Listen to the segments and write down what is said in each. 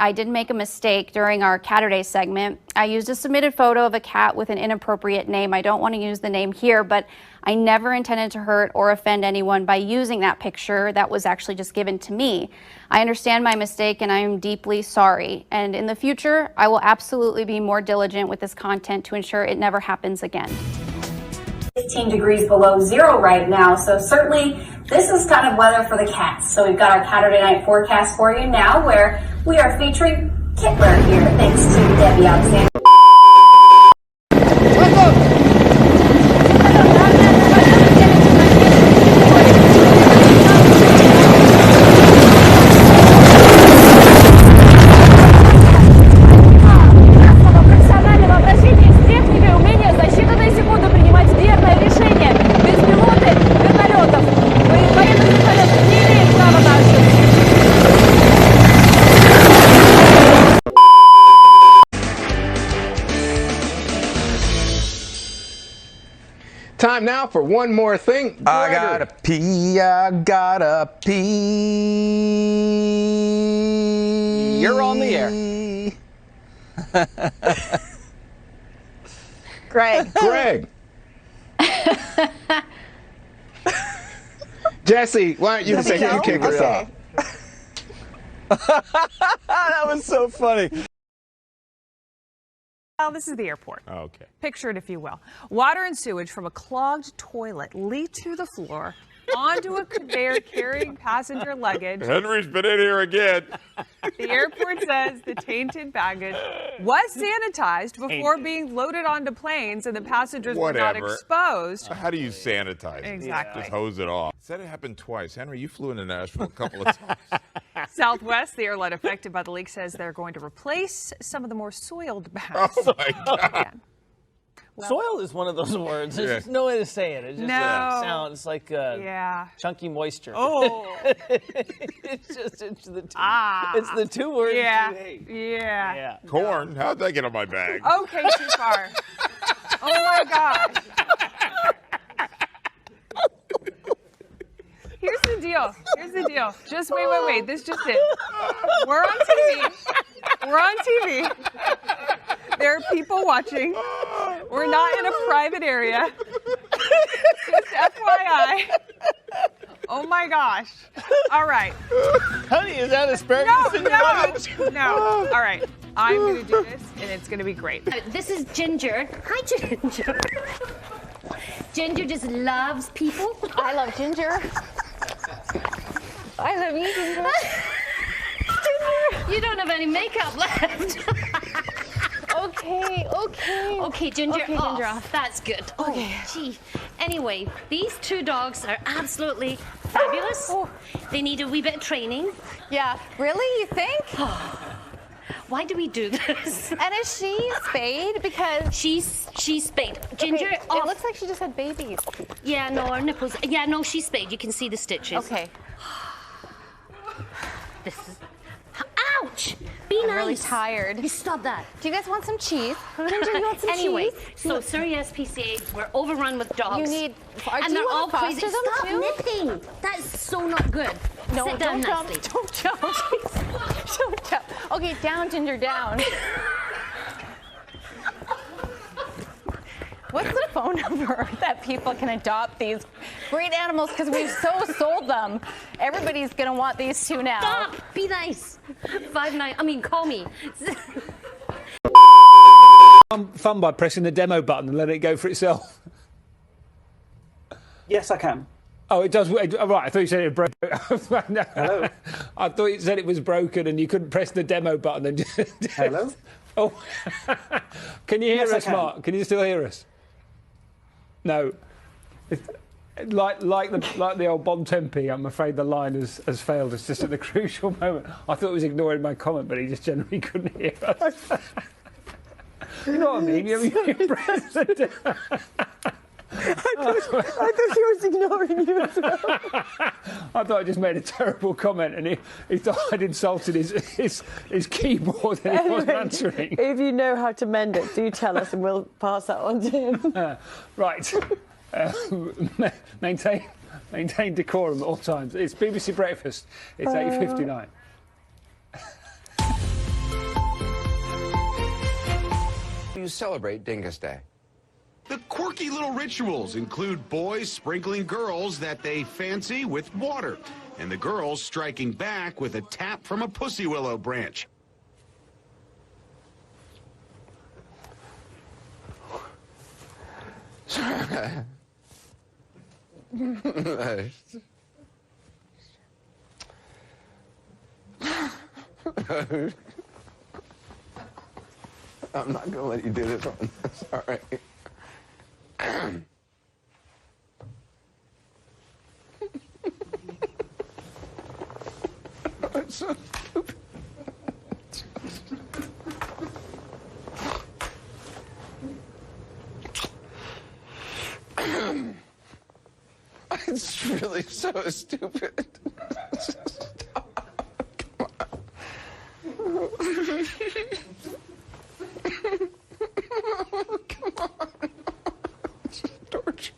I did make a mistake during our Catterday segment. I used a submitted photo of a cat with an inappropriate name. I don't want to use the name here, but I never intended to hurt or offend anyone by using that picture that was actually just given to me. I understand my mistake and I am deeply sorry. And in the future, I will absolutely be more diligent with this content to ensure it never happens again. 15 degrees below zero right now, so certainly this is kind of weather for the cats. So we've got our Catterday night forecast for you now, where we are featuring Kittler here, thanks to Debbie Alexander. Time now for one more thing. I gotta pee, I gotta pee. You're on the air. Greg. Jesse, why don't you say you kick us off? That was so funny. Well, this is the airport. Okay. Picture it, if you will. Water and sewage from a clogged toilet leak to the floor onto a conveyor carrying passenger luggage. Henry's been in here again. The airport says the tainted baggage was sanitized before being loaded onto planes and the passengers were not exposed. How do you sanitize? Exactly. Just hose it off. Said it happened twice. Henry, you flew into Nashville a couple of times. Southwest, the airline affected by the leak, says they're going to replace some of the more soiled bags. Oh my God. Well, Soil is one of those words. There's just no way to say it. It just sounds like chunky moisture. Oh. it's the two. It's the two words you hate. Yeah. Corn? How'd that get on my bag? Okay, too far. Oh my gosh. Here's the deal. Just wait. This just it. We're on TV. There are people watching. We're not in a private area. Just FYI. Oh my gosh. All right. Honey, is that asparagus in your luggage? No. All right. I'm going to do this, and it's going to be great. This is Ginger. Hi, Ginger. Ginger just loves people. I love Ginger. I love you, Ginger. You don't have any makeup left. Okay, Ginger, Okay, Ginger off. That's good. Okay. Oh, gee. Anyway, these two dogs are absolutely fabulous. They need a wee bit of training. Yeah, really? You think? Why do we do this? And is she spayed? Because she's spayed. Ginger, it looks like she just had babies. Yeah, no, her nipples. Yeah, no, she's spayed. You can see the stitches. Okay. This is. Ouch! Be nice. I'm really tired. You stop that. Do you guys want some cheese? Ginger, you want some anyway, cheese? so Surrey SPCA, we're overrun with dogs. You need. And they're all crazy. Them Stop too? nipping. That's so not good. No, Sit down don't nicely. jump. Don't jump. Okay, down, Ginger, down. What's the phone number that people can adopt these great animals? Because we've so sold them. Everybody's going to want these two now. Stop! Be nice. Call me. Fun by pressing the demo button and letting it go for itself. Yes, I can. Oh, it does. Right, I thought you said it broke. No. Hello? I thought you said it was broken and you couldn't press the demo button. And Hello? Oh. Can you hear Yes, us, I can. Mark? Can you still hear us? No. Like the old Bon Tempi, I'm afraid the line has failed us just at the crucial moment. I thought he was ignoring my comment, but he just generally couldn't hear us. You know what I mean? You press the demo. I thought he was ignoring you as well. I thought I just made a terrible comment and he thought I'd insulted his keyboard and he wasn't answering. If you know how to mend it, do tell us and we'll pass that on to him. Right. Maintain decorum at all times. It's BBC Breakfast. It's 8:59. You celebrate Dingus Day. The quirky little rituals include boys sprinkling girls that they fancy with water, and the girls striking back with a tap from a pussy willow branch. I'm not gonna let you do this one. Sorry. It's so stupid. It's really so stupid. Stop. Come on. Come on. It's torture.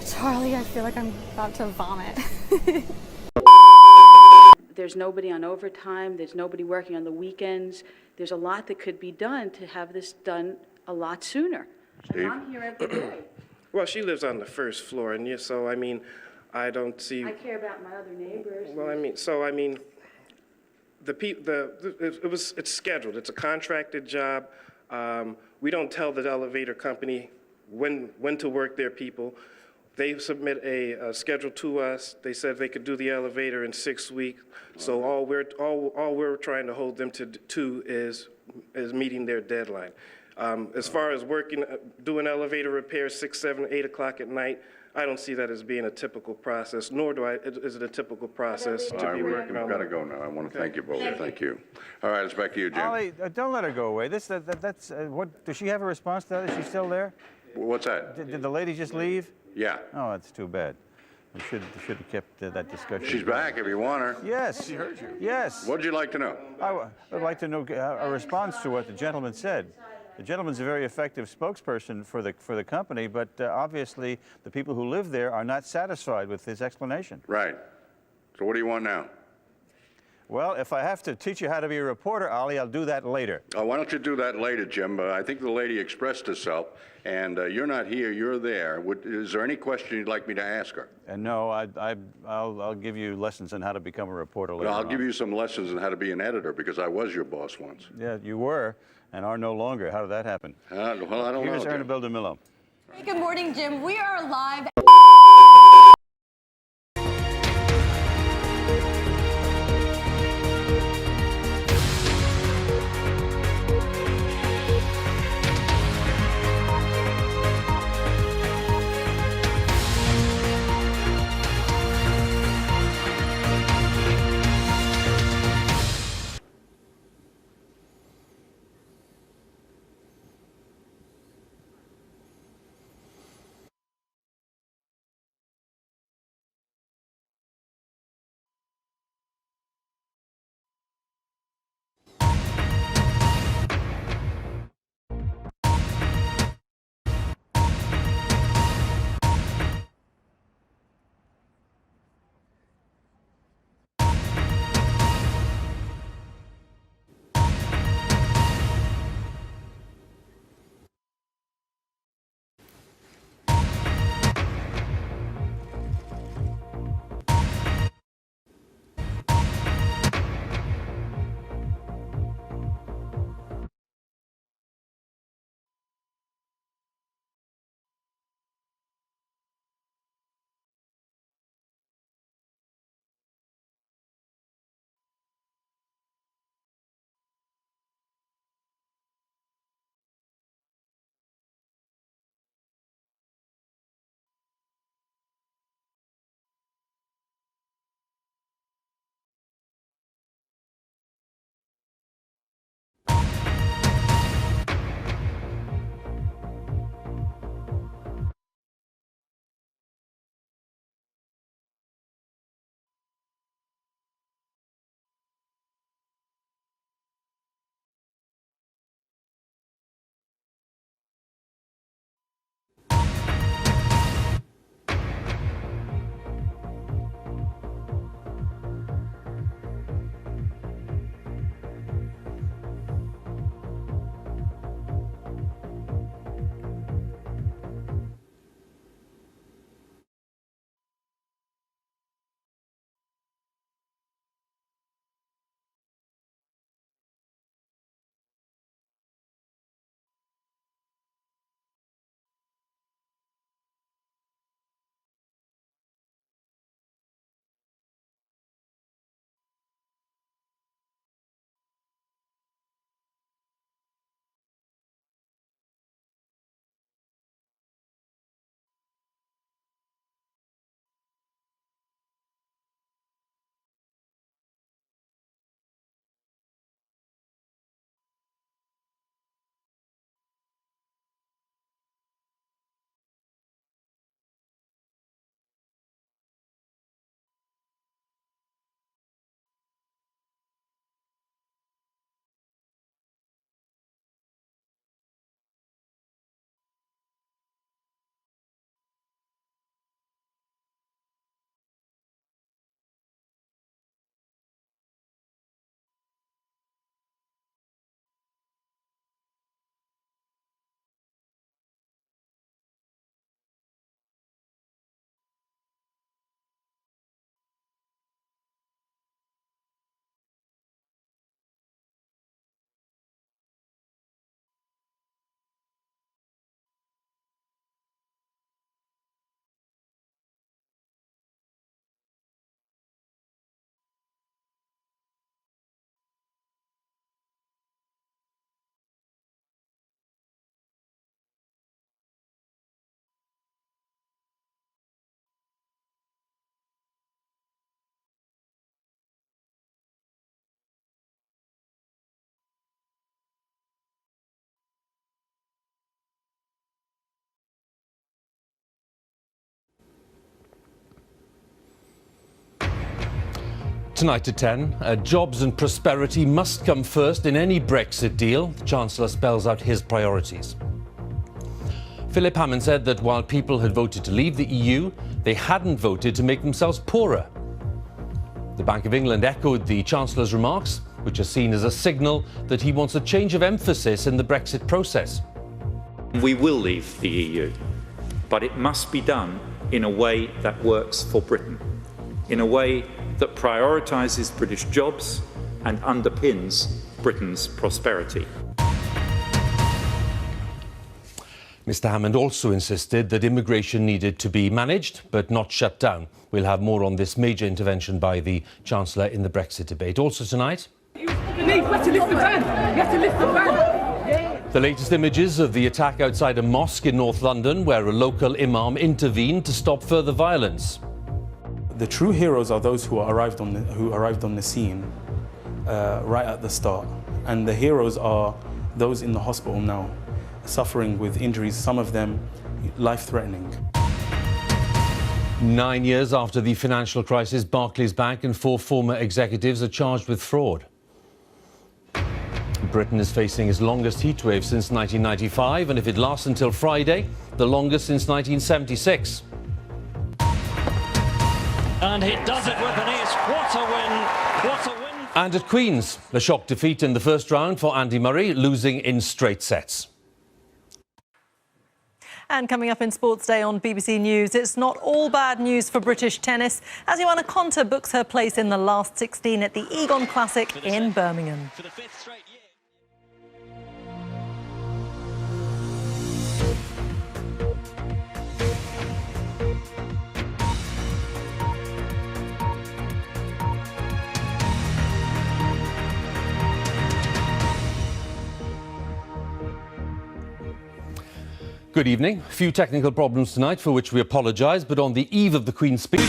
Charlie, I feel like I'm about to vomit. There's nobody on overtime. There's nobody working on the weekends. There's a lot that could be done to have this done a lot sooner. Steve? And I'm here every day. Well, she lives on the first floor, and so, I mean, I don't see... I care about my other neighbors. Well, I mean, it's scheduled. It's a contracted job. We don't tell the elevator company when to work their people. They submit a schedule to us. They said they could do the elevator in 6 weeks. So all we're trying to hold them to is meeting their deadline. As far as doing elevator repairs 6, 7, 8 o'clock at night, I don't see that as being a typical process, nor is it a typical process to be working on. I've got to go now. I want to thank you both. Thank you. All right, it's back to you, Jim. Ollie, don't let her go away. That's what. Does she have a response to that? Is she still there? What's that? Did the lady just leave? Yeah. Oh, that's too bad. We should have kept that discussion. She's back if you want her. Yes. She heard you. Yes. What'd you like to know? I would like to know a response to what the gentleman said. The gentleman's a very effective spokesperson for the company, but obviously the people who live there are not satisfied with his explanation. Right. So what do you want now? Well, if I have to teach you how to be a reporter, Ollie, I'll do that later. Why don't you do that later, Jim? I think the lady expressed herself, and you're not here, you're there. Is there any question you'd like me to ask her? No, I'll give you lessons on how to become a reporter later I'll on. give you some lessons on how to be an editor, because I was your boss once. Yeah, you were, and are no longer. How did that happen? Well, I don't know. Here's Ernabel DeMillo. Hey, good morning, Jim. We are live. Tonight at 10, jobs and prosperity must come first in any Brexit deal. The Chancellor spells out his priorities. Philip Hammond said that while people had voted to leave the EU, they hadn't voted to make themselves poorer. The Bank of England echoed the Chancellor's remarks, which are seen as a signal that he wants a change of emphasis in the Brexit process. We will leave the EU, but it must be done in a way that works for Britain, in a way that prioritises British jobs and underpins Britain's prosperity. Mr. Hammond also insisted that immigration needed to be managed but not shut down. We'll have more on this major intervention by the Chancellor in the Brexit debate. Also tonight, the latest images of the attack outside a mosque in North London, where a local imam intervened to stop further violence. The true heroes are those who arrived on the scene right at the start, and the heroes are those in the hospital now, suffering with injuries, some of them life-threatening. 9 years after the financial crisis, Barclays Bank and 4 former executives are charged with fraud. Britain is facing its longest heatwave since 1995, and if it lasts until Friday, the longest since 1976. And he does it with an ace. What a win! What a win! And at Queen's, a shock defeat in the first round for Andy Murray, losing in straight sets. And coming up in Sports Day on BBC News, it's not all bad news for British tennis as Joanna Konta books her place in the last 16 at the Egon Classic in Birmingham. For the 5th straight year. Good evening. A few technical problems tonight for which we apologise, but on the eve of the Queen's speech...